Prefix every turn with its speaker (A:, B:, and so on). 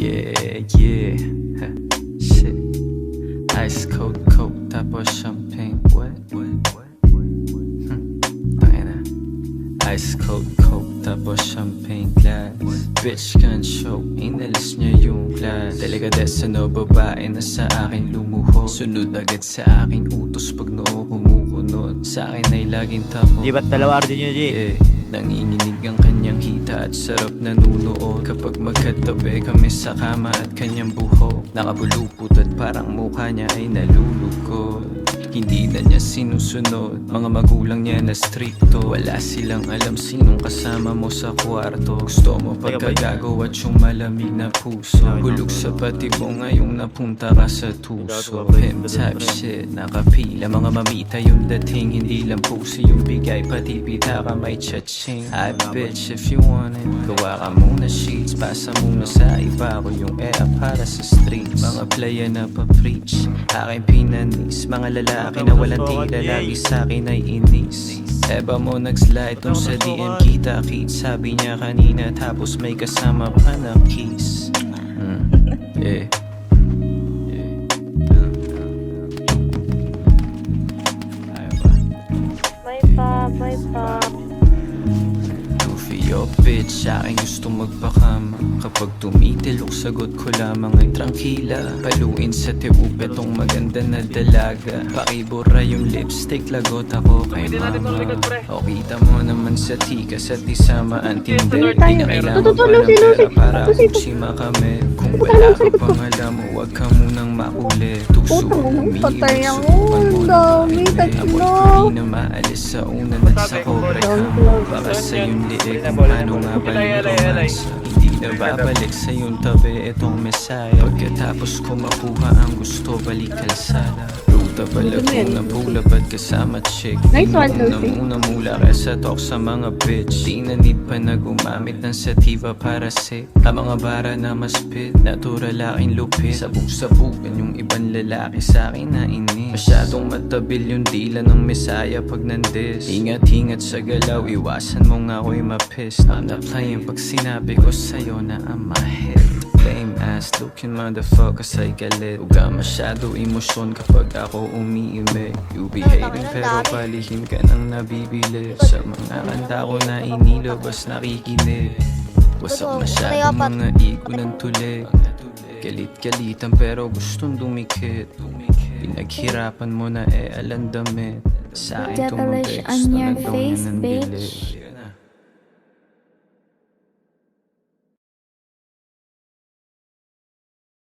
A: Yeah, yeah. Shit. Ice cold coke, tapos champagne. What? Tangina. Ice cold coke, tapos champagne glass. Bitch can't show, inalis niya yung glass. Delikadesa no, babae na sa akin lumuho. Sunod agad sa aking utos pag noo kumukunod. Sa akin ay laging tapo.
B: Di ba't dalawa rin yun, G?
A: Yeah. Nanginginig ang kanyang hita at sarap nanunood. Kapag magkatabi kami sa kama at kanyang buhok, nakabulupot at parang mukha niya ay nalulugod. Hindi na niya sinusunod, mga magulang niya na stricto. Wala silang alam sinong kasama mo sa kwarto. Gusto mo pagkagago at yung malamig na puso. Hulog sa pati ko ngayong napunta ka sa tuso. Pimp type shit, nakapila mga mamita yung dating. Hindi lang puso yung bigay, pati pita ka may chaching. I bitch if you want it, gawa ka muna sheets. Pasa muna sa iba ko yung air para sa streets. Mga playa na pa-preach, aking pinanis. Mga lalaki na walang tila, lagi sa'kin ay inis. Eba mo nag-slide dun sa DM kita kids. Sabi niya kanina tapos may kasama pa na kiss. Yeah.
C: May pop.
A: Goofy yo bitch, aking gusto magpakama. Kapag tumitilok sagot ko lamang ay trangkila. Paluin sa tiupe tong maganda na dalaga. Pakibura yung lipstick, lagot ako kay mama. O kita mo naman sa tikas at isama ang tindi. Di na kailangan pa ng pera para kutsima kami. Kung wala ka pang alam, huwag ka munang makulit. Tuso
C: Patay
A: umiibig,
C: ako.
A: subukan mo
C: Dami,
A: na
C: tatlo.
A: hindi na maalis sa una at sa cobra cam. Baka sa yung liig kung paano nga balik romance. Hindi na babalik sa yung tabi itong mesaya. Pagkatapos ko makuha ang gusto, balik kalsada. Ruta pala ko na pula ba't kasama chick.
C: Nice one, Lucy.
A: Muna mula kesa talk sa mga bitch. Di na need pa na gumamit ng sativa para sick. Ang mga bara na mas pit, natural aking lupit. Sabog-sabugan yung ibang lalaki sa akin na inis. Masyadong matabil yung dila ng mesaya pag nandis. Ingat-ingat sa galaw, iwasan mo nga ako'y mapist. I'm not playing pag sinabi ko sa'yo na I'm a hit. Lame ass looking motherfucker sa'y galit. Huwag ka masyado emosyon kapag ako umiimik. You be hating pero palihim ka nang nabibili. Sa mga kanta ko na inilabas nakikinig. Wasak masyado mga ego ng tulig. Galit-galitan pero gustong dumikit. Pinaghirapan mo na alandamit. Sa akin
C: Devilish
A: tumagay,
C: on
A: gusto
C: your
A: na daw
C: face,
A: niya ng
C: bitch.
A: dilig.